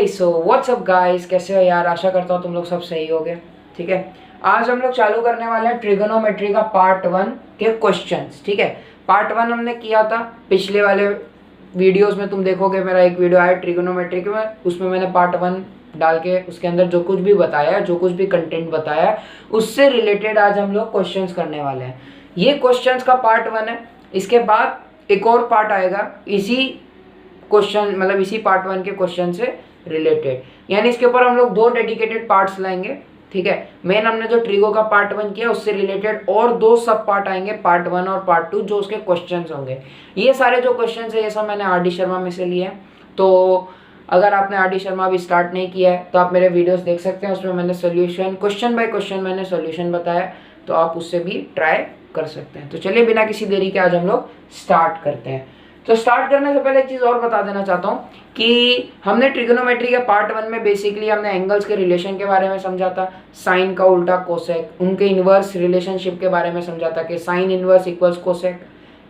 So what's up guys, कैसे हो यार। आशा करता हूँ तुम लोग सब सही होगे। ठीक है, आज हम लोग चालू करने वाले हैं ट्रिगोनोमेट्री का पार्ट 1 के क्वेश्चंस। ठीक है, पार्ट 1 हमने किया था पिछले वाले वीडियोस में। तुम देखोगे मेरा एक वीडियो आया ट्रिगोनोमेट्री के में, उसमें मैंने पार्ट 1 डाल के उसके अंदर जो कुछ भी बताया, जो कुछ भी कंटेंट बताया, उससे रिलेटेड आज हम लोग क्वेश्चंस करने वाले हैं। ये क्वेश्चंस का पार्ट 1 है। इसके बाद एक और पार्ट आएगा इसी क्वेश्चन, मतलब इसी पार्ट 1 के क्वेश्चन से रिलेटेड, यानी इसके ऊपर हम लोग 2 डेडिकेटेड पार्ट्स लाएंगे। ठीक है, मेन हमने जो ट्रिगो का पार्ट 1 किया उससे रिलेटेड और 2 सब पार्ट आएंगे, पार्ट 1 और पार्ट 2, जो उसके क्वेश्चंस होंगे। ये सारे जो क्वेश्चंस है ये सब मैंने आर डी शर्मा में से लिए हैं। तो अगर आपने आर डी शर्मा अभी स्टार्ट नहीं किया है तो आप मेरे वीडियोस देख सकते हैं, उसमें मैंने सोल्यूशन क्वेश्चन बाय क्वेश्चन मैंने सोल्यूशन बताया, तो आप उससे भी ट्राई कर सकते हैं। तो चलिए बिना किसी देरी के आज हम लोग स्टार्ट करते हैं। तो स्टार्ट करने से पहले एक चीज़ और बता देना चाहता हूँ कि हमने ट्रिगोनोमेट्री के पार्ट 1 में बेसिकली हमने एंगल्स के रिलेशन के बारे में समझा था, साइन का उल्टा कोसेक, उनके इनवर्स रिलेशनशिप के बारे में समझा था कि साइन इनवर्स इक्वल्स कोसेक,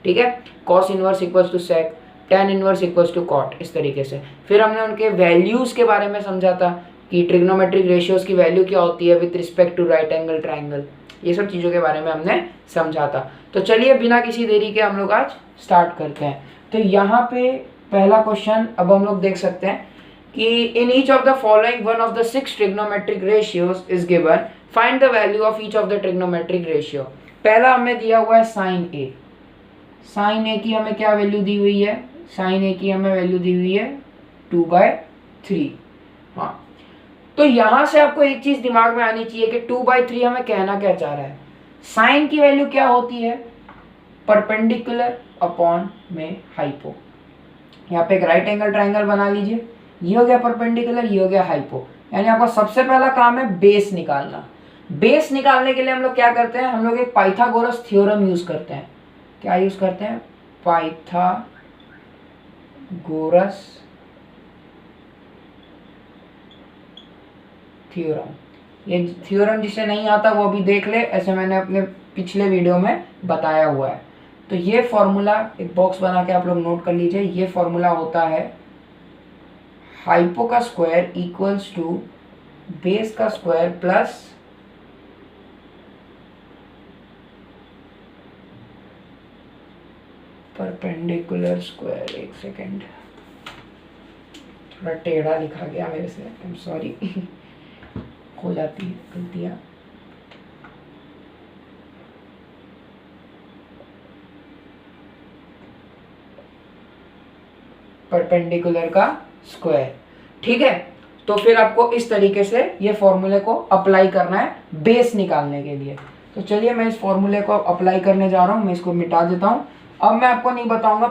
ठीक है, cos inverse equals to sec, tan inverse equals to cot, इस तरीके से। फिर हमने उनके वैल्यूज़ के बारे में समझा था कि ट्रिग्नोमेट्रिक रेशियोज की वैल्यू क्या होती है with respect to right angle triangle, ये सब चीज़ों के बारे में हमने समझा था। तो चलिए बिना किसी देरी के हम लोग आज स्टार्ट करते हैं। तो यहाँ पे पहला क्वेश्चन अब हम लोग देख सकते हैं कि in each of the following one of the 6 trigonometric ratios is given, find the value of each of the trigonometric ratio. पहला हमें दिया हुआ है साइन ए। साइन ए की हमें क्या वैल्यू दी हुई है? साइन ए की हमें वैल्यू दी हुई है 2/3। हाँ, तो यहां से आपको एक चीज दिमाग में आनी चाहिए कि 2/3 हमें कहना क्या चाह रहा है। साइन की वैल्यू क्या होती है? परपेंडिकुलर अपॉन में हाइपो। यहाँ पे एक राइट एंगल ट्राइंगल बना लीजिए, ये हो गया परपेंडिकुलर, ये हो गया हाइपो। यानी आपका सबसे पहला काम है बेस निकालना। बेस निकालने के लिए हम लोग क्या करते हैं? हम लोग एक पाइथागोरस थ्योरम यूज करते हैं। क्या यूज करते हैं? Pythagoras theorem. ये थ्योरम जिसे नहीं आता वो भी देख ले, ऐसे मैंने अपने पिछले वीडियो में बताया हुआ है। तो ये फॉर्मूला एक बॉक्स बना के आप लोग नोट कर लीजिए। ये फॉर्मूला होता है हाइपो का स्क्वायर इक्वल्स टू बेस का स्क्वायर प्लस परपेंडिकुलर स्क्वायर। एक सेकेंड, थोड़ा टेढ़ा लिखा गया मेरे से, आई एम सॉरी, हो जाती है गलतियाँ। परपेंडिकुलर का स्क्वायर, ठीक है। तो फिर आपको इस तरीके से ये फॉर्मूले को अप्लाई करना है बेस निकालने के लिए। तो चलिए मैं इस फॉर्मूले को अप्लाई करने जा रहा हूँ। मैं इसको मिटा देता हूँ। अब मैं आपको नहीं बताऊंगा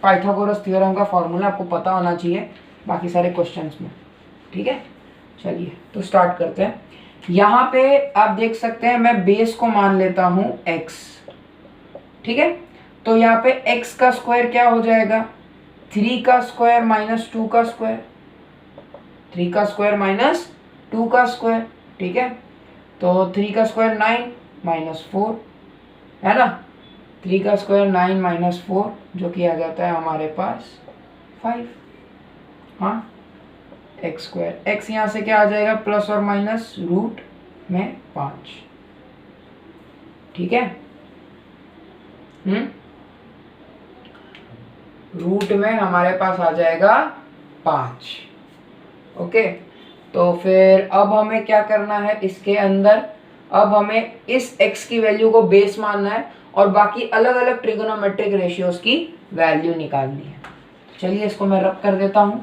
पाइथागोरस थ्योरम का फॉर्मूला, आपको पता होना चाहिए बाकी सारे क्वेश्चंस में, ठीक है। चलिए तो स्टार्ट करते हैं। यहाँ पे आप देख सकते हैं मैं बेस को मान लेता हूँ x, ठीक है। तो यहाँ पे x का स्क्वायर क्या हो जाएगा? 3 का स्क्वायर माइनस 2 का स्क्वायर, 3 का स्क्वायर माइनस 2 का स्क्वायर, ठीक है। तो 3 का स्क्वायर 9 माइनस 4 है ना। 3 का स्क्वायर 9 माइनस 4 जो कि आ जाता है हमारे पास 5। हाँ, एक्स स्क्वायर, एक्स यहाँ से क्या आ जाएगा? प्लस और माइनस रूट में 5, ठीक है। रूट में हमारे पास आ जाएगा 5। ओके, तो फिर अब हमें क्या करना है इसके अंदर? अब हमें इस x की वैल्यू को बेस मानना है और बाकी अलग अलग ट्रिगोनोमेट्रिक रेशियोज की वैल्यू निकालनी है। चलिए इसको मैं रब कर देता हूं,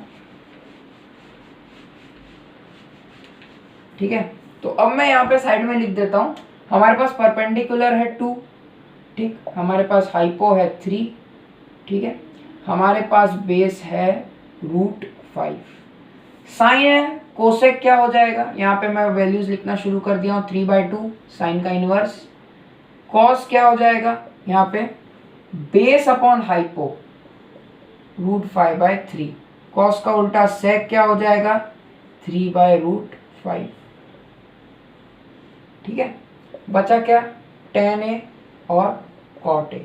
ठीक है। तो अब मैं यहाँ पे साइड में लिख देता हूँ। हमारे पास परपेंडिकुलर है 2, ठीक, हमारे पास हाइपो है 3, ठीक है, हमारे पास बेस है √5, साइन है, कोसेक क्या हो जाएगा? यहाँ पे मैं वैल्यूज लिखना शुरू कर दिया हूँ, 3/2 साइन का इनवर्स। कॉस क्या हो जाएगा? यहाँ पे बेस अपॉन हाइपो √5/3, कॉस का उल्टा सेक क्या हो जाएगा? 3/√5, ठीक है। बचा क्या? tan a और cot a,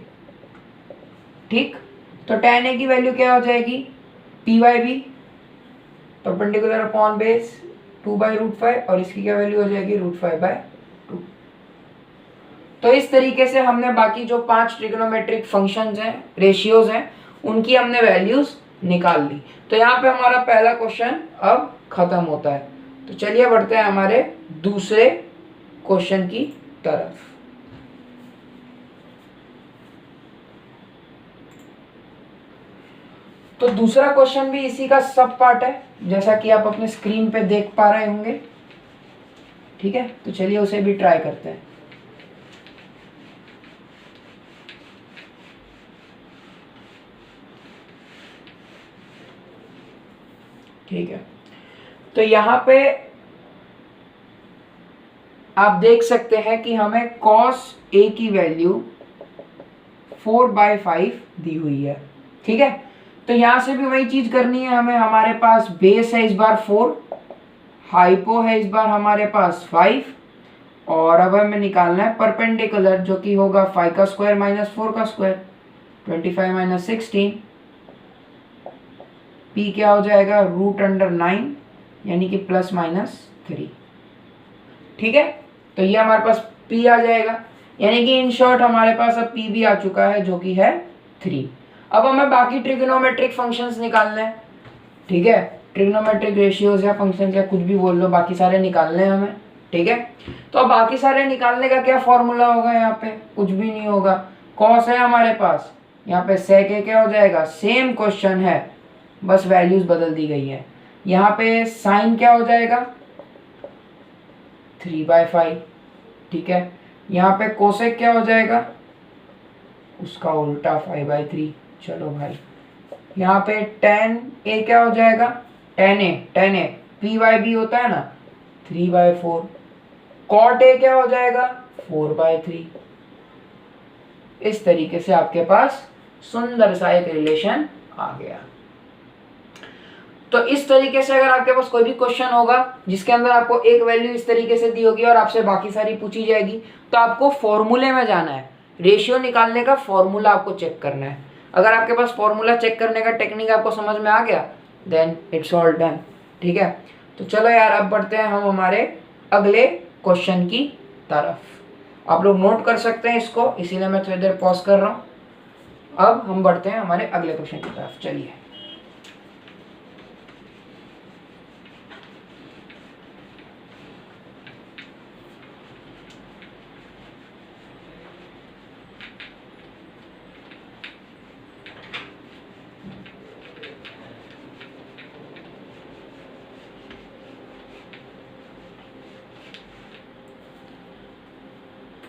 ठीक। तो tan a की वैल्यू क्या हो जाएगी? p/b परपेंडिकुलर अपॉन बेस 2/√5 और इसकी क्या वैल्यू हो जाएगी √5/2। तो इस तरीके से हमने बाकी जो 5 ट्रिग्नोमेट्रिक फंक्शंस हैं, रेशियोज हैं, उनकी हमने वैल्यूज निकाल ली। तो यहाँ पे हमारा पहला क्वेश्चन अब खत्म होता है। तो चलिए बढ़ते हैं हमारे दूसरे क्वेश्चन की तरफ। तो दूसरा क्वेश्चन भी इसी का सब पार्ट है, जैसा कि आप अपने स्क्रीन पे देख पा रहे होंगे। ठीक है, तो चलिए उसे भी ट्राई करते हैं। ठीक है, तो यहाँ पे आप देख सकते हैं कि हमें cos a की वैल्यू 4/5 दी हुई है। ठीक है, तो यहां से भी वही चीज करनी है हमें। हमारे पास बेस है इस बार 4, हाइपो है इस बार हमारे पास 5, और अब हमें निकालना है परपेंडिकुलर, जो कि होगा 5 का स्क्वायर माइनस 4 का स्क्वायर, 25 माइनस 16। p क्या हो जाएगा √9 यानी कि +-3। ठीक है, तो ये हमारे पास p आ जाएगा, यानी कि इन शॉर्ट हमारे पास अब p भी आ चुका है जो कि है 3। अब हमें बाकी ट्रिग्नोमेट्रिक फंक्शंस निकालने हैं। ठीक है, ट्रिग्नोमेट्रिक रेशियोज या फंक्शंस या कुछ भी बोल लो, बाकी सारे निकालने हैं हमें। ठीक है, तो अब बाकी सारे निकालने का क्या फॉर्मूला होगा? यहाँ पे कुछ भी नहीं होगा। कॉस है हमारे पास, यहाँ पे सेक ए क्या हो जाएगा, सेम क्वेश्चन है, बस वैल्यूज बदल दी गई है। यहाँ पे साइन क्या हो जाएगा 3/5। ठीक है, यहाँ पे कोसेक क्या हो जाएगा, उसका उल्टा 5/3। चलो भाई, यहाँ पे tan a क्या हो जाएगा, tan a py होता है ना 3/4। cot a क्या हो जाएगा 4/3। इस तरीके से आपके पास सुंदर सा एक रिलेशन आ गया। तो इस तरीके से अगर आपके पास कोई भी क्वेश्चन होगा जिसके अंदर आपको एक वैल्यू इस तरीके से दी होगी और आपसे बाकी सारी पूछी जाएगी, तो आपको फॉर्मूले में जाना है, रेशियो निकालने का फॉर्मूला आपको चेक करना है। अगर आपके पास फॉर्मूला चेक करने का टेक्निक आपको समझ में आ गया, देन इट्स ऑल डन। ठीक है, तो चलो यार अब बढ़ते हैं हम हमारे अगले क्वेश्चन की तरफ। आप लोग नोट कर सकते हैं इसको, इसीलिए मैं थोड़ी देर पॉज कर रहा हूँ। अब हम बढ़ते हैं हमारे अगले क्वेश्चन की तरफ। चलिए,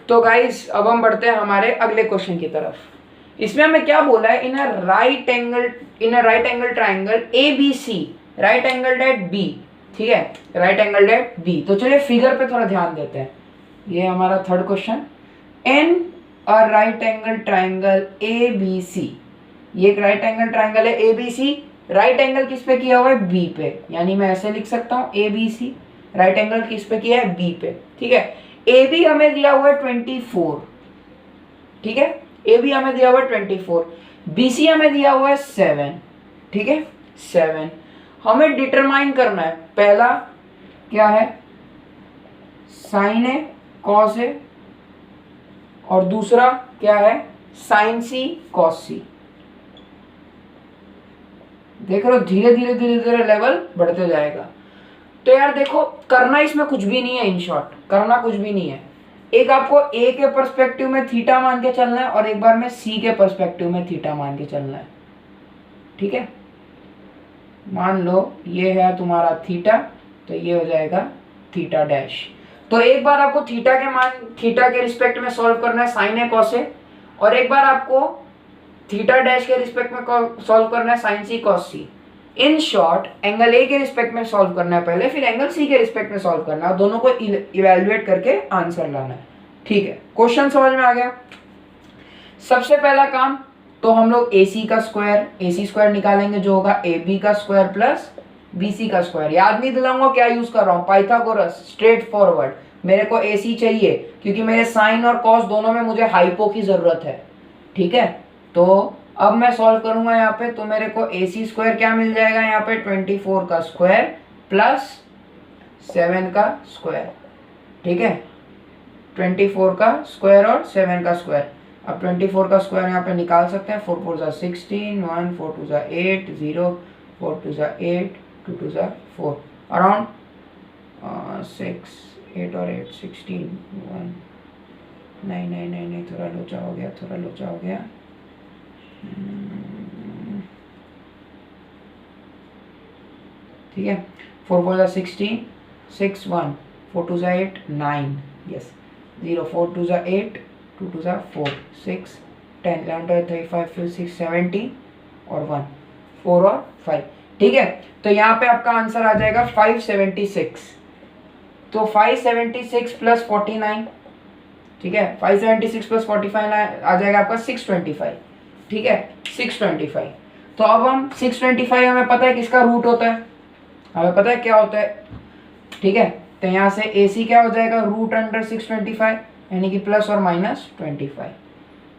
तो गाइस अब हम बढ़ते हैं हमारे अगले क्वेश्चन की तरफ। इसमें हमें क्या बोला है, in a right angle triangle ABC, right angle at B। ठीक है, राइट एंगल एट B। तो चलिए फिगर पे थोड़ा ध्यान देते हैं। ये हमारा third question, in a right angle triangle ABC। ये एक राइट एंगल ट्राइंगल है ABC, राइट एंगल किस पे किया हुआ है, B पे, यानी मैं ऐसे लिख सकता हूँ ABC, राइट एंगल किस पे किया है, B पे। ठीक है, AB हमें दिया हुआ है 24। ठीक है, AB हमें दिया हुआ है 24, BC हमें दिया हुआ है 7। ठीक है, 7 हमें डिटरमाइन करना है। पहला क्या है, साइन ए कॉस ए, और दूसरा क्या है, साइन सी कॉस सी। देख रहे हो, धीरे धीरे धीरे धीरे लेवल बढ़ते जाएगा। तो यार देखो, करना इसमें कुछ भी नहीं है, इन शॉर्ट करना कुछ भी नहीं है। एक आपको ए के पर्सपेक्टिव में थीटा मान के चलना है और एक बार में सी के पर्सपेक्टिव में थीटा मान के चलना है। ठीक है, मान लो ये है तुम्हारा थीटा, तो ये हो जाएगा थीटा डैश। तो एक बार आपको थीटा के मान, थीटा के रिस्पेक्ट में सॉल्व करना है साइन ए कॉस ए, और एक बार आपको थीटा डैश के रिस्पेक्ट में सॉल्व करना है sine C cos C. In short angle A के रिस्पेक्ट में सॉल्व करना है पहले, फिर एंगल सी के रिस्पेक्ट में सॉल्व करना है, दोनों को इवैल्यूएट करके आंसर लाना है। ठीक है, क्वेश्चन समझ में आ गया। सबसे पहला काम तो हम लोग AC का स्क्वायर, AC स्क्वायर निकालेंगे जो होगा AB का स्क्वायर प्लस BC का स्क्वायर। याद नहीं दिलाऊंगा क्या यूज कर रहा हूँ, पाइथागोरस, स्ट्रेट फॉरवर्ड। मेरे को AC चाहिए क्योंकि मेरे साइन और कॉस दोनों में मुझे हाइपो की जरूरत है। ठीक है, तो अब मैं सॉल्व करूंगा यहाँ पे, तो मेरे को ए सी स्क्वायर क्या मिल जाएगा यहाँ पे, 24 का स्क्वायर प्लस 7 का स्क्वायर, ठीक है, 24 का स्क्वायर और 7 का स्क्वायर। अब 24 का स्क्वायर यहाँ पे निकाल सकते हैं, 4 4 16, 1 4 2 8, 0 4 2 8, 2 2 4, अराउंड 6 8 और 8 16, 1 नहीं नहीं नहीं नहीं, थोड़ा लोचा हो गया, थोड़ा लोचा हो गया, ठीक है, 4 4 16, 6 1 4 2 8 9, यस, 0 4 2 8, 2 2 4 6 10 11 12 35 56 17 और 1 4 और 5, ठीक है। तो यहाँ पे आपका आंसर आ जाएगा 576। तो 576 प्लस 49, ठीक है, 576 प्लस 45 आ जाएगा आपका 625, ठीक है, 625। तो अब हम 625 हमें पता है किसका रूट होता है, हमें पता है क्या होता है, ठीक है। तो यहाँ से ए सी क्या हो जाएगा, रूट अंडर 625, यानी कि प्लस और माइनस 25,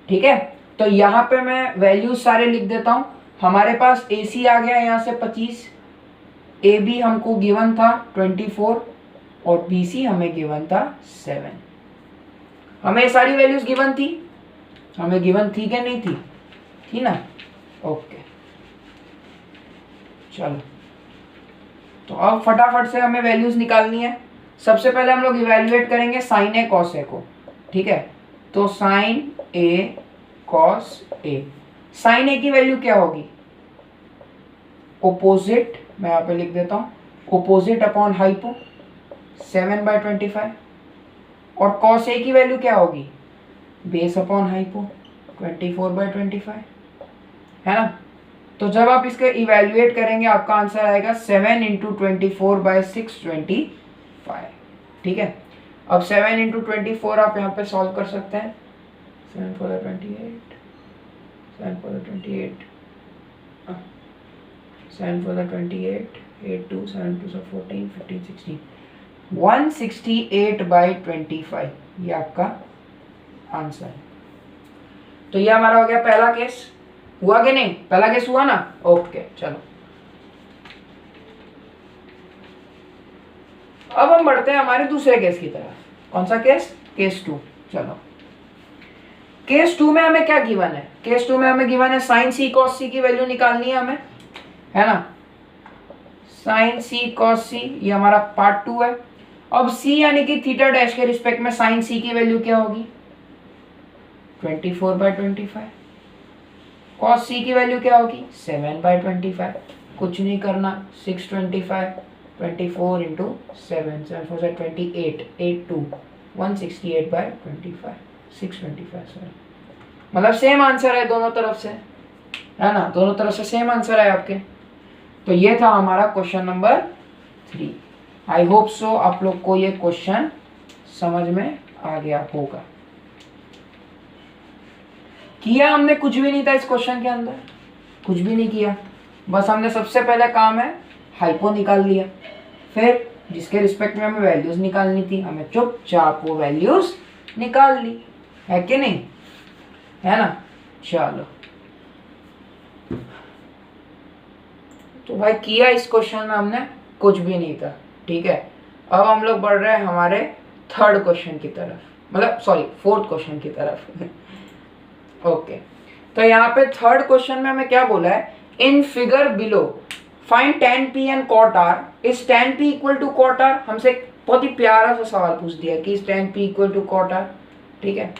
ठीक है। तो यहाँ पे मैं वैल्यूज सारे लिख देता हूँ। हमारे पास ए सी आ गया यहाँ से 25, ए बी हमको गिवन था 24 और बी सी हमें गिवन था 7। हमें सारी वैल्यूज गिवन थी, हमें गिवन थी क्या नहीं थी, थी ना, ओके। चलो, तो अब फटाफट से हमें वैल्यूज निकालनी है। सबसे पहले हम लोग इवैल्यूएट करेंगे साइन ए कॉस ए को, ठीक है। तो sign A cos A, sign ए की वैल्यू क्या होगी, ओपोजिट, मैं यहाँ पे लिख देता हूँ, ओपोजिट अपॉन हाइपो 7/25, और कॉस ए की वैल्यू क्या होगी, बेस अपॉन हाइपो 24/25, है ना। तो जब आप इसके इवैल्यूएट करेंगे आपका आंसर आएगा 7 × 24/625, ठीक है। अब 7 × 24 आप यहाँ पे सॉल्व कर सकते हैं, 7 4 28, 7 4 28, 7 4 28, 8 2 7 2 14 15 16, 168/25, ये आपका आंसर है। तो ये हमारा हो गया पहला केस, हुआ कि नहीं, पहला केस हुआ ना, ओके। चलो अब हम बढ़ते हैं हमारे दूसरे केस की तरफ। कौन सा केस, केस 2। चलो, केस 2 में हमें क्या गिवन है, केस 2 में हमें गिवन है साइन सी कॉस सी की वैल्यू निकालनी है हमें, है ना। साइन सी कॉस सी, ये हमारा पार्ट 2 है। अब सी यानी कि थीटा डैश के रिस्पेक्ट में साइन सी की वैल्यू क्या होगी, 24/25। कॉस सी की वैल्यू क्या होगी, 7/25। कुछ नहीं करना, 625, 24 × 7, 7 4 28, 8 2 168/25, 625, सॉरी, मतलब सेम आंसर है दोनों तरफ से, है ना, दोनों तरफ से सेम आंसर है आपके। तो ये था हमारा question number 3। I hope so आप लोग को ये क्वेश्चन समझ में आ गया होगा। किया हमने कुछ भी नहीं था इस क्वेश्चन के अंदर, कुछ भी नहीं किया, बस हमने सबसे पहले काम है हाइपो निकाल लिया, फिर जिसके रिस्पेक्ट में हमें वैल्यूज निकालनी थी हमें चुपचाप वो वैल्यूज निकाल ली, है कि नहीं, है ना। चलो, तो भाई किया इस क्वेश्चन में हमने कुछ भी नहीं था, ठीक है। अब हम लोग बढ़ रहे हैं हमारे थर्ड क्वेश्चन की तरफ, मतलब सॉरी फोर्थ क्वेश्चन की तरफ। ओके, तो यहाँ पे थर्ड क्वेश्चन में हमें क्या बोला है, in figure below find tan p and cot r, is tan p equal to cot r। हमसे बहुत ही प्यारा सा सवाल पूछ दिया कि is tan p equal to cot r, ठीक है।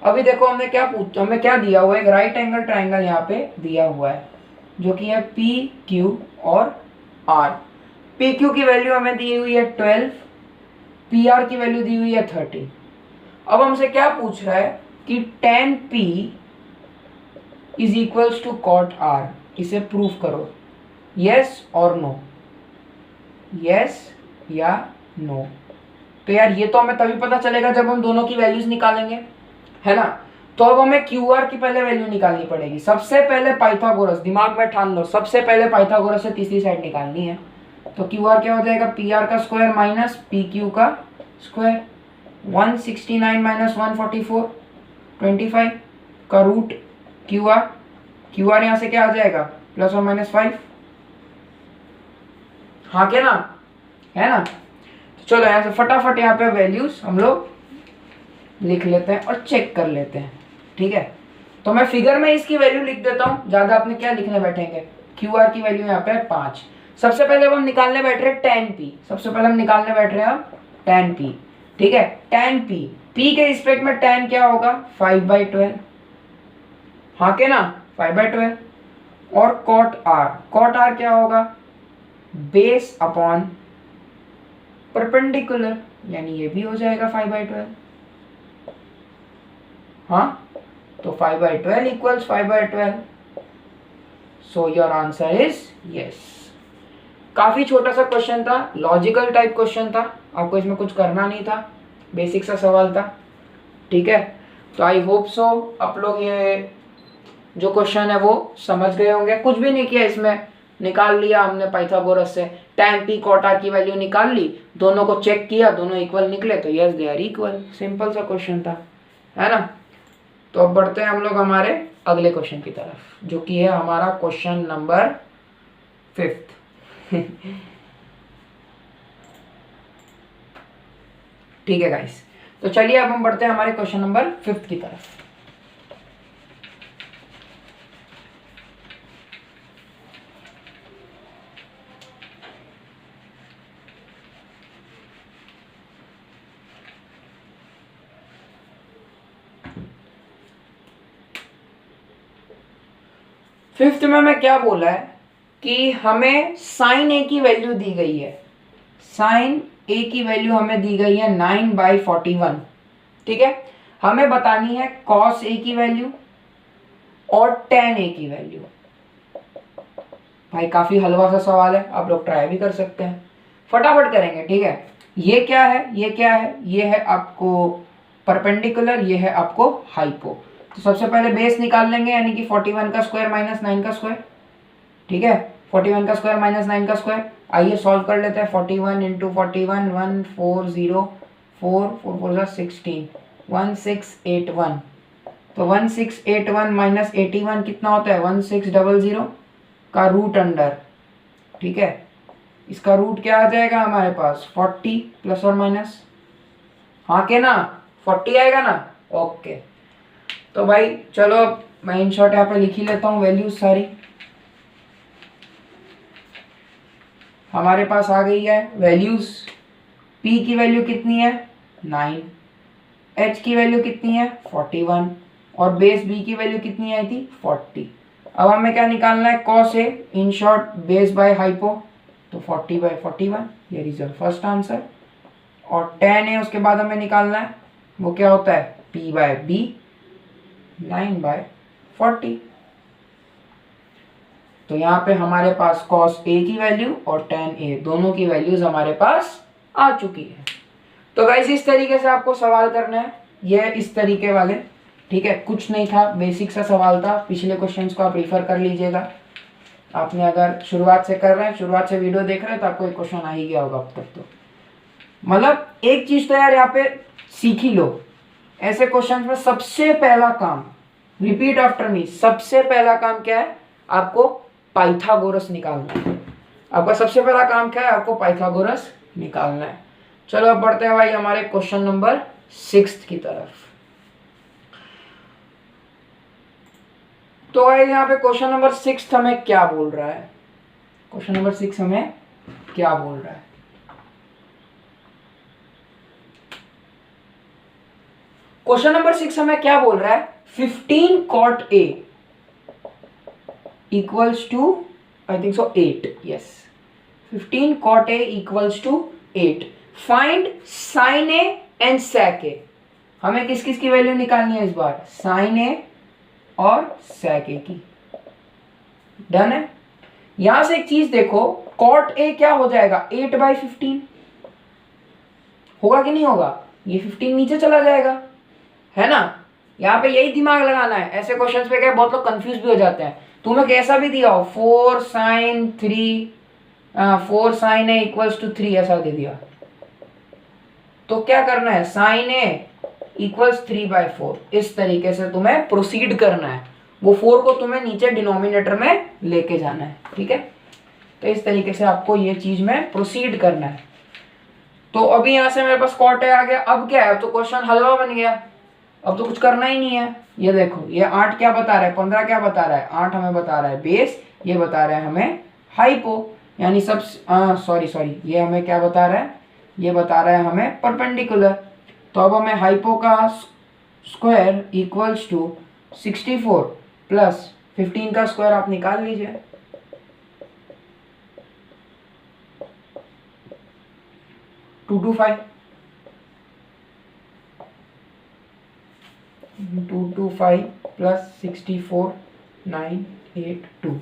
अभी देखो हमने क्या हमें क्या दिया हुआ है, एक राइट एंगल ट्राइंगल यहाँ पे दिया हुआ है जो कि है पी क्यू और आर। पी क्यू की वैल्यू हमें दी हुई है 12, पी आर की वैल्यू दी हुई है 13। अब हमसे क्या पूछ रहा है कि tan p is equals to cot r, इसे प्रूफ करो, यस और नो, यस या नो। तो यार ये तो हमें तभी पता चलेगा जब हम दोनों की वैल्यूज निकालेंगे, है ना। तो अब हमें क्यू आर की पहले वैल्यू निकालनी पड़ेगी। सबसे पहले पाइथागोरस, दिमाग में ठान लो, सबसे पहले पाइथागोरस से तीसरी साइड निकालनी है। तो क्यू आर क्या हो जाएगा, पी आर का स्क्वायर माइनस पी क्यू का स्क्वायर, 169 माइनस 144, 25 का root Q R, Q R यहाँ से क्या आ जाएगा, प्लस और माइनस 5, हाँ क्या ना, है ना। तो चलो यहाँ से फटाफट यहाँ पे वैल्यूज हम लोग लिख लेते हैं और चेक कर लेते हैं, ठीक है। तो मैं फिगर में इसकी वैल्यू लिख देता हूँ, ज्यादा आपने क्या लिखने बैठेंगे। क्यू आर की वैल्यू यहाँ पे है 5। सबसे पहले हम निकालने बैठ रहे हैं tan p, सबसे पहले हम निकालने बैठ रहे हैं हम tan p, ठीक है। tan p, p के रिस्पेक्ट में tan क्या होगा, 5/12, हाँ के ना, 5/12। और cot r क्या होगा, बेस अपॉन परपेंडिकुलर, यानी ये भी हो जाएगा 5/12, हाँ। तो 5/12 equals 5/12, so your answer is yes. काफी छोटा सा क्वेश्चन था, लॉजिकल टाइप क्वेश्चन था, आपको इसमें कुछ करना नहीं था, बेसिक सा सवाल था, ठीक है। तो आई होप सो आप लोग ये जो क्वेश्चन है वो समझ गए होंगे। कुछ भी नहीं किया इसमें, निकाल लिया हमने पाइथागोरस से, tan p cot r की वैल्यू निकाल ली, दोनों को चेक किया, दोनों इक्वल निकले तो yes they are equal, simple सा क्वेश्चन था, है ना। तो अब बढ़ते हैं हम लोग हमारे अगले क्वेश्चन की तरफ, जो कि है हमारा क्वेश्चन नंबर 5। ठीक है गाइस, तो चलिए अब हम बढ़ते हैं हमारे क्वेश्चन नंबर 5 की तरफ। फिफ्थ में मैं क्या बोला है कि हमें साइन ए की वैल्यू दी गई है, साइन ए की वैल्यू हमें दी गई है 9/41, ठीक है। हमें बतानी है कॉस ए की वैल्यू और टेन ए की वैल्यू। भाई काफी हलवा सा सवाल है, आप लोग ट्राई भी कर सकते हैं, फटाफट करेंगे, ठीक है। ये क्या है, ये क्या है, ये है आपको परपेंडिकुलर, ये है आपको हाइपो। तो सबसे पहले बेस निकाल लेंगे, यानी कि 41 का स्क्वायर माइनस 9 का स्क्वायर, ठीक है। 41 का स्क्वायर माइनस 9 का स्क्वायर, आइए सॉल्व कर लेते हैं। 41 इंटू 41, 1404, 4 4 16, 1681। तो 1681 माइनस 81 कितना होता है, 1600 का रूट अंडर, ठीक है। इसका रूट क्या आ जाएगा हमारे पास, 40 प्लस और माइनस, हाँ के ना, 40 आएगा ना, ओके। तो भाई चलो अब मैं इन शॉर्ट यहाँ पे लिख ही लेता हूँ वैल्यूज सारी। हमारे पास आ गई है वैल्यूज, p की वैल्यू कितनी है 9, h की वैल्यू कितनी है 41 और बेस b की वैल्यू कितनी आई थी 40। अब हमें क्या निकालना है, cos a in short base by hypo, तो 40/41, ये इज योर फर्स्ट आंसर। और tan a उसके बाद हमें निकालना है, वो क्या होता है p/b, 9/40। तो यहाँ पे हमारे पास cos a की वैल्यू और tan a दोनों की वैल्यूज हमारे पास आ चुकी है। तो गाइस इस तरीके से आपको सवाल करना है, ये इस तरीके वाले, ठीक है। कुछ नहीं था, बेसिक सा सवाल था, पिछले क्वेश्चंस को आप रिफर कर लीजिएगा। आपने अगर शुरुआत से कर रहे हैं, शुरुआत से वीडियो देख रहे हैं, तो आपको एक क्वेश्चन आ ही गया होगा अब तक। तो मतलब एक चीज तो यार यहाँ पे सीख ही लो, ऐसे क्वेश्चन में सबसे पहला काम, रिपीट आफ्टर मी, सबसे पहला काम क्या है, आपको पाइथागोरस निकालना है। आपका सबसे पहला काम क्या है, आपको पाइथागोरस निकालना है। चलो अब बढ़ते हैं भाई हमारे क्वेश्चन नंबर 6 की तरफ। तो भाई यहाँ पे क्वेश्चन नंबर 6 हमें क्या बोल रहा है, क्वेश्चन नंबर 6 हमें क्या बोल रहा है, क्वेश्चन नंबर 6 हमें क्या बोल रहा है, 15 cot a equals to I think so 8, yes 15 cot a equals to 8। Find sin a and sec a। हमें किस किस की वैल्यू निकालनी है इस बार, sin a और sec a की। डन है। यहां से एक चीज देखो, cot a क्या हो जाएगा 8/15 होगा कि नहीं होगा, ये 15 नीचे चला जाएगा, है ना। यहाँ पे यही दिमाग लगाना है, ऐसे क्वेश्चंस पे क्या बहुत लोग कंफ्यूज भी हो जाते हैं। तुम्हें कैसा भी दिया हो 4 sin a इक्वल्स टू 3 ऐसा दे दिया, तो क्या करना है sin a इक्वल्स 3/4, इस तरीके से तुम्हें प्रोसीड करना है। वो 4 को तुम्हें नीचे डिनोमिनेटर में लेके जाना है, ठीक है। तो इस तरीके से आपको ये चीज में प्रोसीड करना है। तो अभी यहाँ से मेरे पास कॉट आ गया। अब क्या है, अब तो क्वेश्चन हलवा बन गया, अब तो कुछ करना ही नहीं है। ये देखो, ये 8 क्या बता रहा है, 15 क्या बता रहा है, 8 हमें बता रहा है बेस, ये बता रहा है हमें हाइपो, यानी सब सॉरी ये हमें क्या बता रहा है, ये बता रहा है हमें परपेंडिकुलर। तो अब हमें हाइपो का स्क्वायर इक्वल्स टू 64 प्लस 15 का स्क्वायर आप निकाल लीजिए। 225 225 प्लस 64 982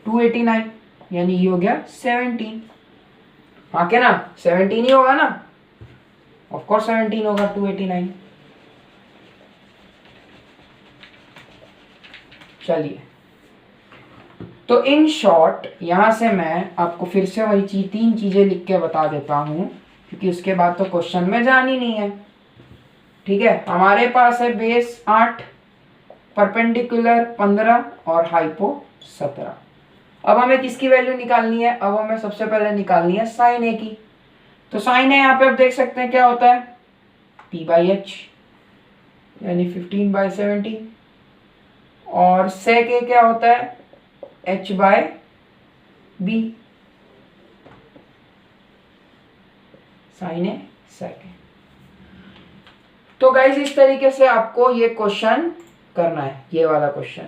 289, यानी ये हो गया 17। हाँ क्या ना, 17 ही होगा ना, ऑफ कोर्स 17 होगा 289। चलिए, तो इन शॉर्ट यहां से मैं आपको फिर से वही चीज 3 चीजें लिख के बता देता हूं, क्योंकि उसके बाद तो क्वेश्चन में जानी नहीं है, ठीक है। हमारे पास है बेस 8, परपेंडिकुलर 15 और हाइपो 17। अब हमें किसकी वैल्यू निकालनी है, अब हमें सबसे पहले निकालनी है साइन ए की। तो साइन ए यहाँ पे आप देख सकते हैं क्या होता है, p/h यानी 15/17, और sec a क्या होता है, h/b, sine A sec a। तो गाइज इस तरीके से आपको ये क्वेश्चन करना है, ये वाला क्वेश्चन,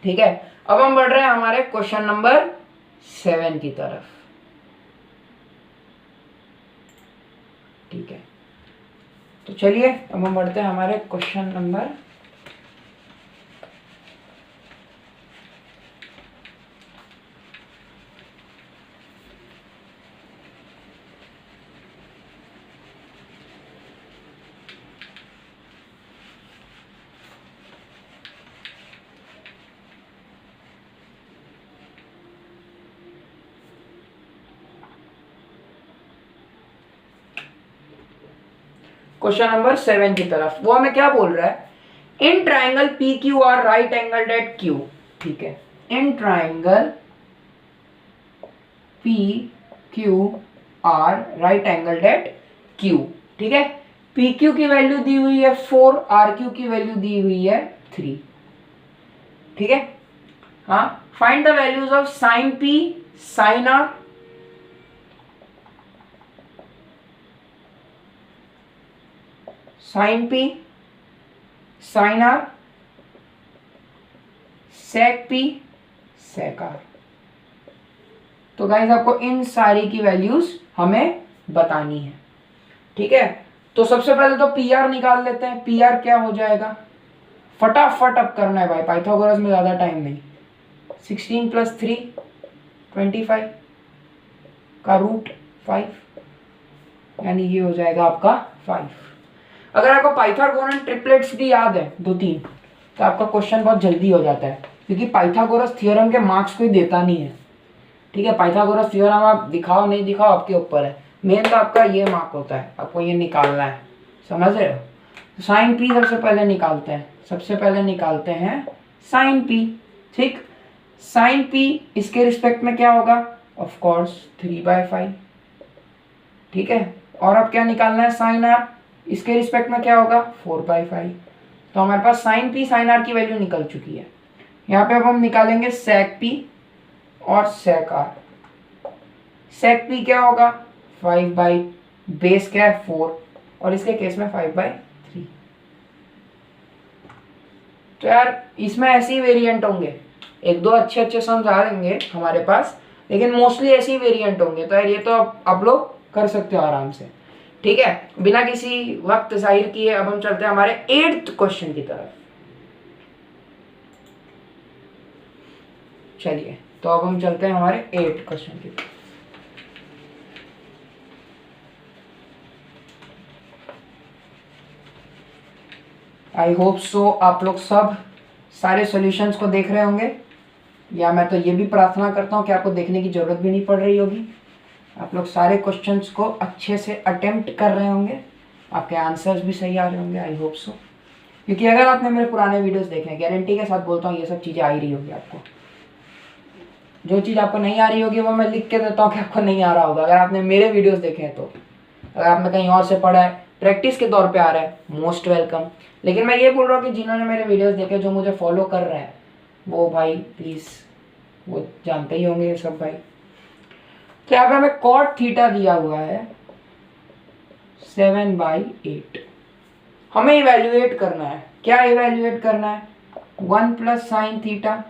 ठीक है। अब हम बढ़ रहे हैं हमारे क्वेश्चन नंबर 7 की तरफ, ठीक है। तो चलिए अब हम बढ़ते हैं हमारे क्वेश्चन नंबर 7 की तरफ। वो हमें क्या बोल रहा है, in triangle P Q R right angled at Q, ठीक है। In triangle P Q R right angled at Q, ठीक है। पी क्यू की वैल्यू दी हुई है 4, आर क्यू की वैल्यू दी हुई है 3, ठीक है। हाँ, find the values of sine P, sine R, sine P, sine R, sec P, sec R. तो गाइस आपको इन सारी की वैल्यूज हमें बतानी है, ठीक है। तो सबसे पहले तो पी आर निकाल लेते हैं। पी आर क्या हो जाएगा, फटाफट अब करना है भाई, पाइथागोरस में ज्यादा टाइम नहीं। 16 + 3 25 का रूट 5, यानी ये हो जाएगा आपका 5। अगर आपको पाइथागोरन ट्रिपलेट्स भी याद है 2-3, तो आपका क्वेश्चन बहुत जल्दी हो जाता है, क्योंकि पाइथागोरस थ्योरम के मार्क्स कोई देता नहीं है, ठीक है। पाइथागोरस थ्योरम आप दिखाओ नहीं दिखाओ आपके ऊपर है, मेन तो आपका ये मार्क होता है, आपको ये निकालना है, समझ रहे हो। तो साइन पी सबसे पहले निकालते हैं, सबसे पहले निकालते हैं साइन पी, ठीक। साइन पी इसके रिस्पेक्ट में क्या होगा, ऑफ कोर्स 3/5, ठीक है। और अब क्या निकालना है, साइन आर, इसके रिस्पेक्ट में क्या होगा 4/5। तो हमारे पास साइन पी साइन आर की वैल्यू निकल चुकी है। यहाँ पे अब हम निकालेंगे सेक पी और सेक आर। सेक पी क्या होगा 5/, बेस क्या है 4, और इसके केस में 5/3। तो यार इसमें ऐसे ही वेरिएंट होंगे, 1-2 अच्छे सम्स आ जाएंगे हमारे पास, लेकिन मोस्टली ऐसे ही वेरिएंट होंगे। तो यार ये तो आप लोग कर सकते हो आराम से, ठीक है। बिना किसी वक्त जाहिर किए अब हम चलते हैं हमारे 8th क्वेश्चन की तरफ। चलिए, तो अब हम चलते हैं हमारे 8th क्वेश्चन की तरफ। आई होप सो आप लोग सब सारे सॉल्यूशंस को देख रहे होंगे, या मैं तो ये भी प्रार्थना करता हूँ कि आपको देखने की जरूरत भी नहीं पड़ रही होगी। आप लोग सारे क्वेश्चंस को अच्छे से अटेम्प्ट कर रहे होंगे, आपके आंसर्स भी सही आ रहे होंगे, आई होप सो। क्योंकि अगर आपने मेरे पुराने वीडियोस देखे हैं, गारंटी के साथ बोलता हूँ ये सब चीज़ें आ ही रही होगी आपको। जो चीज़ आपको नहीं आ रही होगी वो मैं लिख के देता हूँ कि आपको नहीं आ रहा होगा, अगर आपने मेरे वीडियोस देखे हैं तो। अगर आपने कहीं और से पढ़ा है, प्रैक्टिस के तौर पे आ रहा है, मोस्ट वेलकम। लेकिन मैं ये बोल रहा हूँ कि जिन्होंने मेरे वीडियोस देखे, जो मुझे फॉलो कर रहे हैं, वो भाई प्लीज़, वो जानते ही होंगे ये सब भाई। तो यहाँ पे हमें कॉट थीटा दिया हुआ है 7/8। हमें इवेल्युएट करना है। क्या इवेल्युएट करना है? 1 plus sine theta,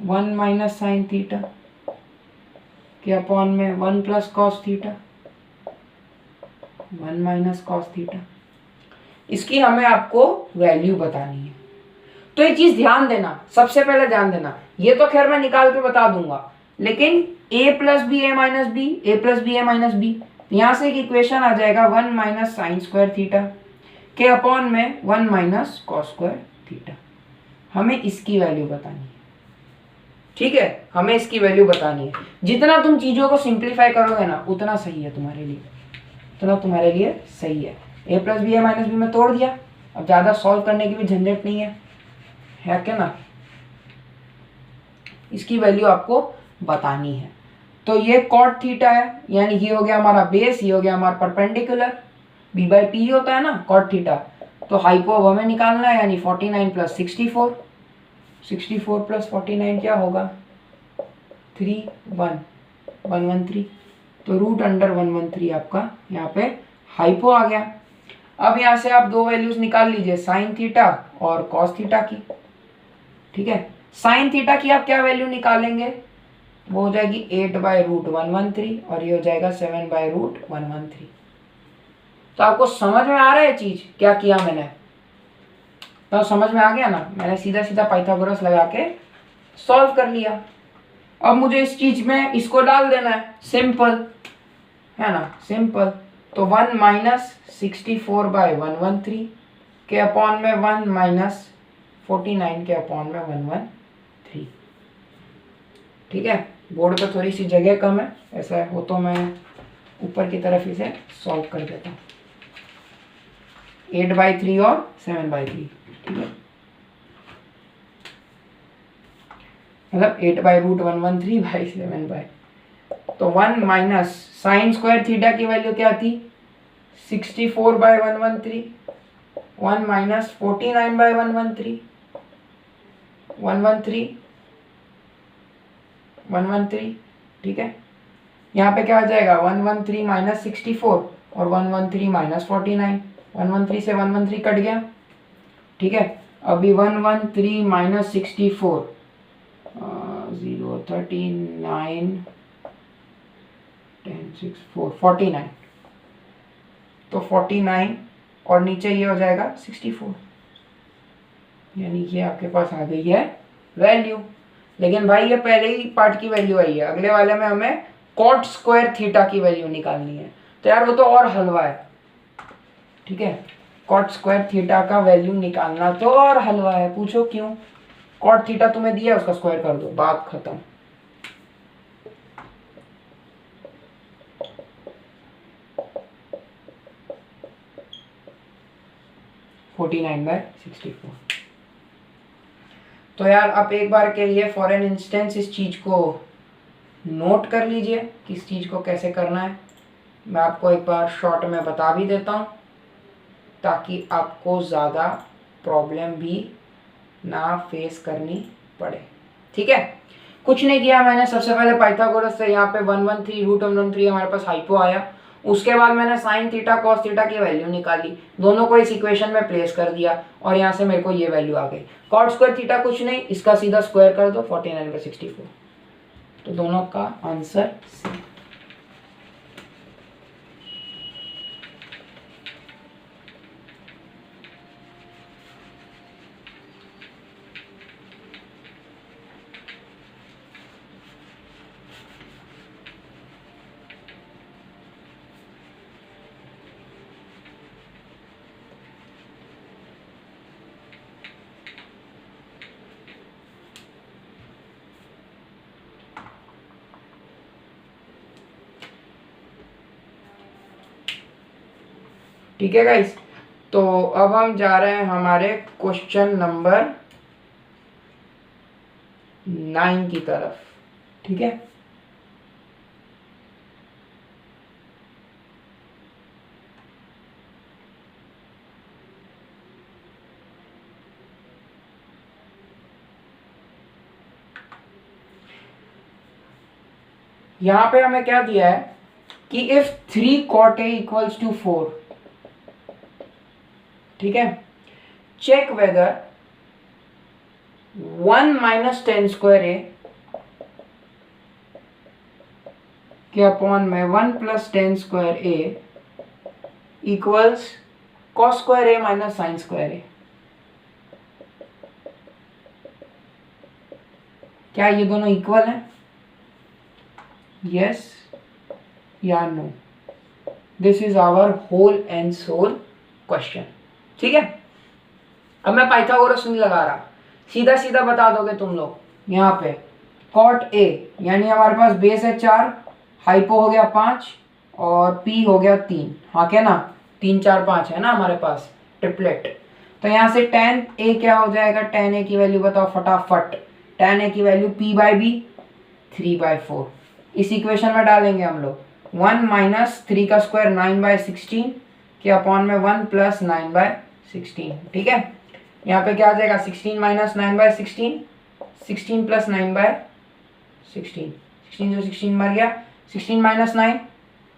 1 minus sine theta के अपॉन में 1 plus cos theta, 1 minus cos theta. इसकी हमें आपको वैल्यू बतानी है। तो ये चीज ध्यान देना, सबसे पहले ध्यान देना। ये तो खैर मैं निकाल के बता दूंगा, लेकिन a plus B A minus B, A plus B A minus B, यहां से एक इक्वेशन आ जाएगा 1 माइनस साइन स्क्वायर थीटा के अपॉन में 1 माइनस कॉस स्क्वायर थीटा। हमें इसकी वैल्यू बतानी है, ठीक है, हमें इसकी वैल्यू बतानी है। जितना तुम चीजों को सिंप्लीफाई करोगे ना, उतना सही है तुम्हारे लिए, उतना तुम्हारे लिए सही है। a plus B A minus B में तोड़ दिया, अब ज्यादा सॉल्व करने की भी झंझट नहीं है क्या ना। इसकी वैल्यू आपको बतानी है। तो ये कॉट थीटा है, यानी ये हो गया हमारा बेस, ये हो गया हमारा परपेंडिकुलर, b बाई पी होता है ना कॉट थीटा। तो हाइपो अब हमें निकालना है, यानी 49 प्लस 64, 64 प्लस 49 क्या होगा? 113। तो रूट अंडर 113 आपका यहाँ पे हाइपो आ गया। अब यहाँ से आप दो वैल्यूज निकाल लीजिए, साइन थीटा और कॉस थीटा की, ठीक है। साइन थीटा की आप क्या वैल्यू निकालेंगे? वो हो जाएगी 8/√113 और ये हो जाएगा 7/√113। तो आपको समझ में आ रहा है चीज क्या किया मैंने? तो समझ में आ गया ना, मैंने सीधा सीधा पाइथागोरस लगा के सॉल्व कर लिया। अब मुझे इस चीज में इसको डाल देना है, सिंपल है ना, सिंपल। तो 1 माइनस 64/113 के अपॉन में 1 माइनस 49 के अपॉन में 113, ठीक है। बोर्ड पे थोड़ी सी जगह कम है, ऐसा हो तो मैं ऊपर की तरफ इसे सॉल्व कर देता हूँ। 8/3 और 7/3, ठीक है, मतलब 8/√113/7। तो 1 माइनस साइन स्क्वायर थीटा की वैल्यू क्या थी? 64/113, 1 माइनस 49/113, 113, ठीक है। यहाँ पे क्या आ जाएगा? 113 माइनस 64 और 113 माइनस 49, 113 से 113 कट गया, ठीक है। अभी 113 माइनस 64, 0 39 10 6 4 49, तो 49 और नीचे ये हो जाएगा 64, यानी ये आपके पास आ गई है वैल्यू। लेकिन भाई ये पहले ही पार्ट की वैल्यू आई है, अगले वाले में हमें कॉट स्क्वायर थीटा की वैल्यू निकालनी है। तो यार वो तो और हलवा है, ठीक है। कॉट स्क्वायर थीटा का वैल्यू निकालना तो और हलवा है। पूछो क्यों? कॉट थीटा तुम्हें दिया, उसका स्क्वायर कर दो, बात खत्म। तो यार आप एक बार के लिए फॉर एन इंस्टेंस इस चीज को नोट कर लीजिए कि इस चीज को कैसे करना है। मैं आपको एक बार शॉर्ट में बता भी देता हूँ, ताकि आपको ज़्यादा प्रॉब्लम भी ना फेस करनी पड़े, ठीक है। कुछ नहीं किया मैंने, सबसे पहले पाइथागोरस से यहाँ पे 113√113 हमारे पास हाइपो आया। उसके बाद मैंने साइन थीटा कॉस थीटा की वैल्यू निकाली, दोनों को इस इक्वेशन में प्लेस कर दिया और यहाँ से मेरे को ये वैल्यू आ गई। कॉट स्क्वायर थीटा कुछ नहीं, इसका सीधा स्क्वायर कर दो, 49/64। तो दोनों का आंसर सेम। ठीक है गाइस, तो अब हम जा रहे हैं हमारे क्वेश्चन नंबर 9 की तरफ। ठीक है, यहां पे हमें क्या दिया है कि if 3 cot a equals to 4, ठीक है, check whether 1 minus ten square A के अपॉन में 1 plus ten square A equals cos square A minus sine square A. क्या ये दोनों इक्वल हैं? यस या no? This is our whole and sole question. ठीक है, अब मैं पाइथागोरस नहीं लगा रहा, सीधा सीधा बता दोगे तुम लोग। यहाँ पे कॉट ए यानी हमारे पास बेस है 4, हाइपो हो गया 5 और पी हो गया 3। हाँ क्या ना, 3 4 5 है ना हमारे पास ट्रिपलेट। तो यहाँ से tan ए क्या हो जाएगा? tan ए की वैल्यू बताओ फटाफट। tan ए की वैल्यू p बाई बी 3/4 इस इक्वेशन में डालेंगे हम लोग। 1 माइनस 3 का स्क्वायर 9/16 के अपॉन में 1 प्लस 9/16। ठीक है, यहाँ पे क्या आ जाएगा? 16 माइनस 9/16, 16 प्लस 9/16, 16 जो 16 मर गया, 16 माइनस 9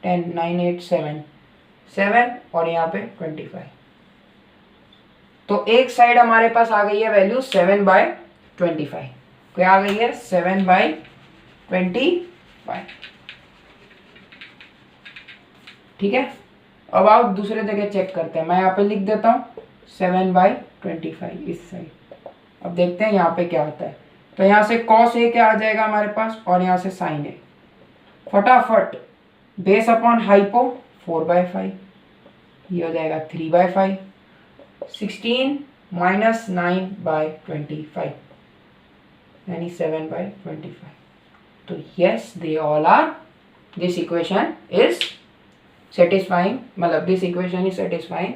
10, 9 8 7 7 और यहाँ पे 25। तो एक साइड हमारे पास आ गई है वैल्यू 7/25। क्या आ गई है? 7/25। ठीक है, अब आप दूसरे जगह चेक करते हैं। मैं यहाँ पे लिख देता हूँ 7/25 इस साइड। अब देखते हैं यहाँ पे क्या होता है। तो यहाँ से cos a क्या आ जाएगा हमारे पास और यहाँ से sin a। फटाफट बेस अपॉन हाइपो 4/5, ये हो जाएगा 3/5। 16 माइनस 9/25 यानी 7/25। तो yes they all are, this equation is satisfying, मतलब this equation is satisfying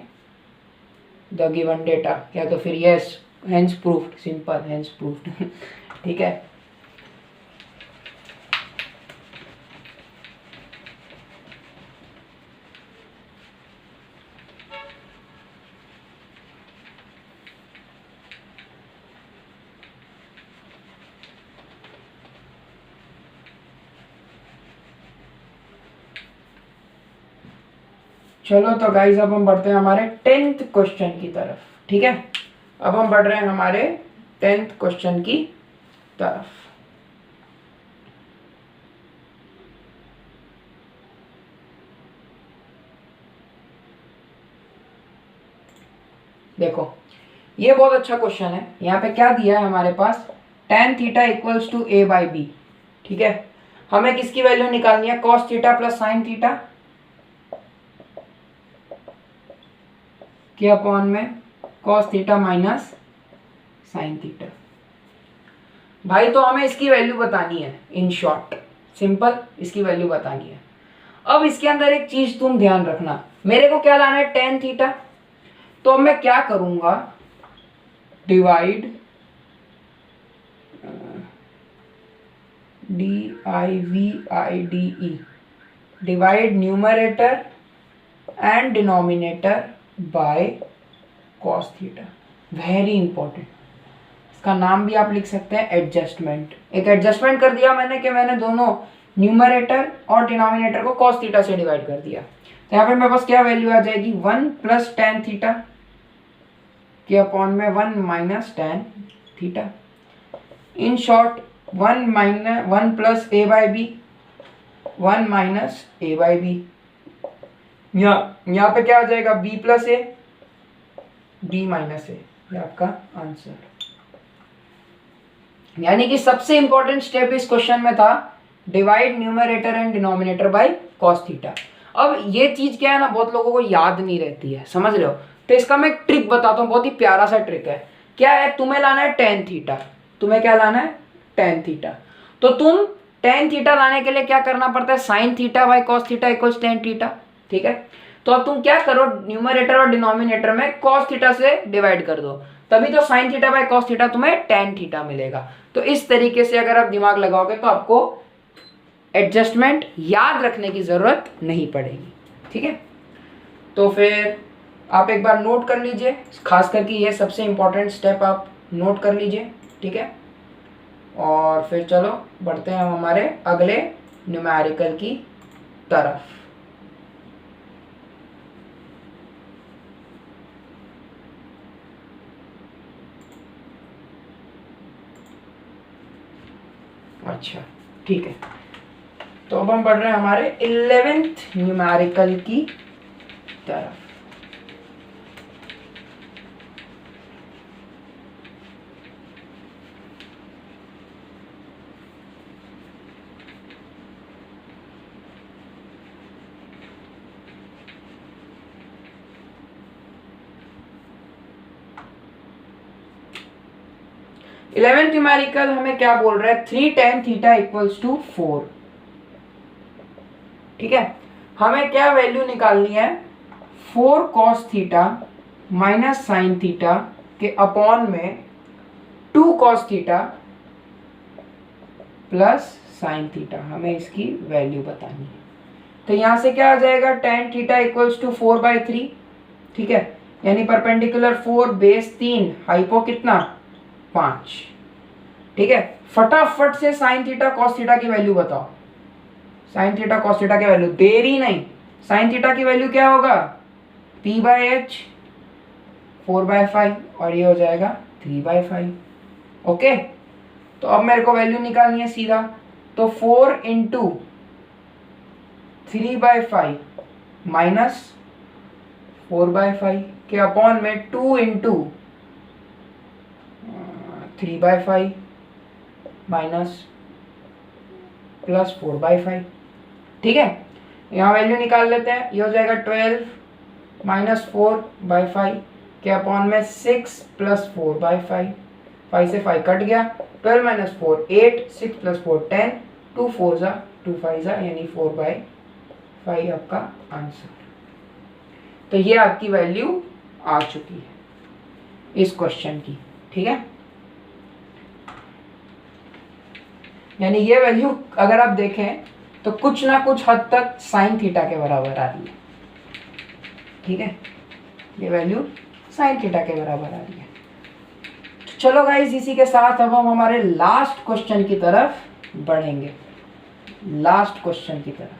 the given data. या तो फिर yes, hence proved, simple, hence proved. ठीक है, चलो तो गाइज अब हम बढ़ते हैं हमारे 10th क्वेश्चन की तरफ। ठीक है, अब हम बढ़ रहे हैं हमारे 10th क्वेश्चन की तरफ। देखो ये बहुत अच्छा क्वेश्चन है। यहाँ पे क्या दिया है हमारे पास? tan theta equals to a by b. ठीक है, हमें किसकी वैल्यू निकालनी है? cos theta plus sine theta के अपॉन में cos theta minus sine theta. भाई तो हमें इसकी वैल्यू बतानी है, इन शॉर्ट सिंपल इसकी वैल्यू बतानी है। अब इसके अंदर एक चीज तुम ध्यान रखना, मेरे को क्या लाना है? tan theta. तो मैं क्या करूंगा? Divide DIVIDE, divide numerator and denominator by cos theta. Very important, इसका नाम भी आप लिख सकते हैं एडजस्टमेंट। एक एडजस्टमेंट कर दिया मैंने कि मैंने दोनों न्यूमरेटर और डिनोमिनेटर को cos थीटा से डिवाइड कर दिया। तो यहाँ पे मेरे पास क्या वैल्यू आ जाएगी? 1 प्लस tan थीटा के अपॉन में 1 minus tan theta. In short 1 plus a by b, 1 minus a by b. यहाँ पे क्या आ जाएगा? b plus a, b minus a, ये आपका आंसर। यानी कि सबसे इंपॉर्टेंट स्टेप इस क्वेश्चन में था divide numerator and denominator by cos theta. अब ये चीज क्या है ना, बहुत लोगों को याद नहीं रहती है, समझ रहे हो? तो इसका मैं एक ट्रिक बताता हूँ, बहुत ही प्यारा सा ट्रिक है। क्या है? तुम्हें लाना है tan थीटा। तुम्हें क्या लाना है? tan theta. तो तुम tan थीटा लाने के लिए क्या करना पड़ता है? sin theta by cos theta equals tan theta. ठीक है, तो अब तुम क्या करो, न्यूमरेटर और डिनोमिनेटर में कॉस थीटा से डिवाइड कर दो, तभी तो sine theta by cos theta तुम्हें टेन थीटा मिलेगा। तो इस तरीके से अगर आप दिमाग लगाओगे तो आपको एडजस्टमेंट याद रखने की जरूरत नहीं पड़ेगी, ठीक है। तो फिर आप एक बार नोट कर लीजिए, खास करके ये सबसे इंपॉर्टेंट स्टेप आप नोट कर लीजिए, ठीक है। और फिर चलो बढ़ते हैं हमारे अगले न्यूमेरिकल की तरफ। अच्छा ठीक है, तो अब हम बढ़ रहे हैं हमारे 11th न्यूमेरिकल की तरफ। इलेवेंथ न्यूमेरिकल हमें क्या बोल रहा है, 3 tan थीटा इक्वल्स टू 4, ठीक है। हमें क्या वैल्यू निकालनी है, 4 cos theta minus sine theta के अपॉन में 2 cos theta plus sine theta, हमें इसकी वैल्यू बतानी है। तो यहां से क्या आ जाएगा, tan थीटा इक्वल्स टू 4/3, ठीक है, यानी परपेंडिकुलर 4 बेस 3 हाइपो कितना 5, ठीक है। फटाफट से साइन थीटा कॉस थीटा की वैल्यू बताओ, साइन थीटा कॉस थीटा की वैल्यू, देरी नहीं। साइन थीटा की वैल्यू क्या होगा, p/h 4/5 और ये हो जाएगा 3/5, ओके। तो अब मेरे को वैल्यू निकालनी है सीधा, तो 4 इंटू 3/5 माइनस 4/5 के अपॉन में 2 इंटू 3/5 माइनस प्लस 4/5, ठीक है। यहाँ वैल्यू निकाल लेते हैं, ये हो जाएगा 12 माइनस 4/5 के अपॉन में 6 प्लस 4/5, 5 से 5 कट गया, 12 माइनस 4 8, 6 प्लस 4 10, 2 4 जा 2 5 जा, यानी 4/5 आपका आंसर। तो ये आपकी वैल्यू आ चुकी है इस क्वेश्चन की, ठीक है। यानी ये वैल्यू अगर आप देखें तो कुछ ना कुछ हद तक साइन थीटा के बराबर आ रही है, ठीक है। ये वैल्यू साइन थीटा के बराबर आ रही है। चलो गाइस, इसी के साथ अब हम हमारे लास्ट क्वेश्चन की तरफ बढ़ेंगे, लास्ट क्वेश्चन की तरफ,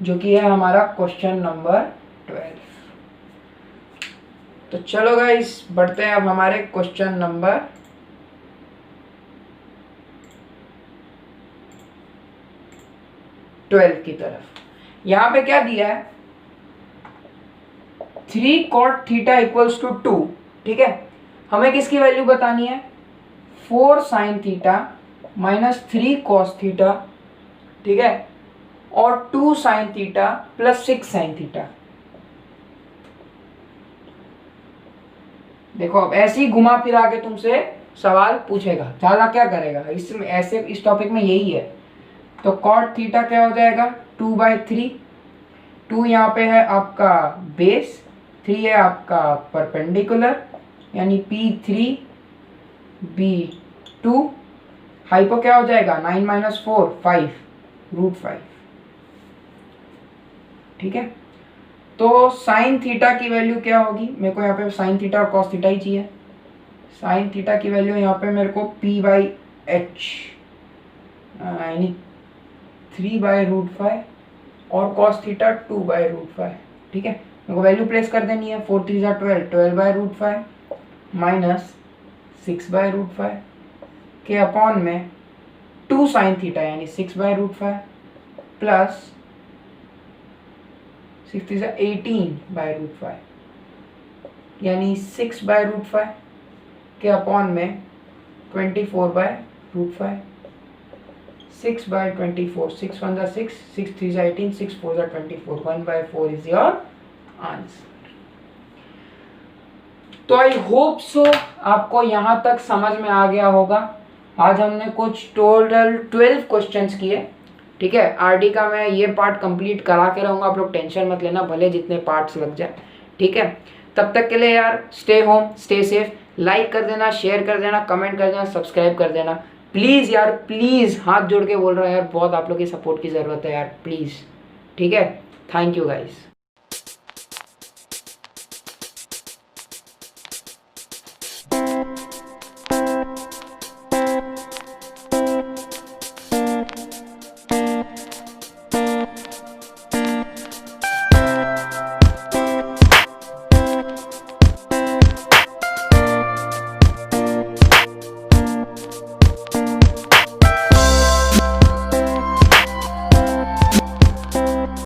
जो कि है हमारा क्वेश्चन नंबर 12। तो चलो गाइस बढ़ते हैं अब हमारे क्वेश्चन नंबर 12 की तरफ। यहां पे क्या दिया है, 3 cot थीटा इक्वल्स टू 2, ठीक है। हमें किसकी वैल्यू बतानी है, 4 sine theta minus 3 cos theta, ठीक है, और 2 sine theta plus 6 sine theta. देखो अब ऐसे ही घुमा फिरा के तुमसे सवाल पूछेगा, ज्यादा क्या करेगा इसमें, ऐसे इस टॉपिक में यही है। तो cot थीटा क्या हो जाएगा 2/3, 2 यहाँ पे है आपका बेस, 3 है आपका परपेंडिकुलर, यानी P3 B2, हाइपो क्या हो जाएगा 9 माइनस 4 5 √5, ठीक है। तो साइन थीटा की वैल्यू क्या होगी, मेरे को यहाँ पे साइन थीटा और कॉस थीटा ही चाहिए। साइन थीटा की वैल्यू यहाँ पे मेरे को p/h यानी 3/√5 और कॉस थीटा 2/√5, ठीक है। मेरे को वैल्यू प्लेस कर देनी है, 4 3 12, 12/√5 माइनस 6/√5 के अपॉन में 2 साइन थीटा यानी 6/√5 प्लस 6 is 18/√5 यानी 6/√5 के अपॉन में 24/√5, 6/24, 6 1 जा 6, 6 3 जा 18, 6 4 जा 24, 1/4 is your आंसर। तो आई होप सो आपको यहाँ तक समझ में आ गया होगा। आज हमने कुछ टोटल 12 क्वेश्चंस किए, ठीक है। आरडी का मैं ये पार्ट कंप्लीट करा के रहूँगा, आप लोग टेंशन मत लेना, भले जितने पार्ट्स लग जाए, ठीक है। तब तक के लिए यार stay home, stay safe, like कर देना, शेयर कर देना, कमेंट कर देना, सब्सक्राइब कर देना प्लीज़ यार, प्लीज़ हाथ जोड़ के बोल रहा हूँ यार, बहुत आप लोग की सपोर्ट की ज़रूरत है यार, प्लीज़, ठीक है। Thank you guys.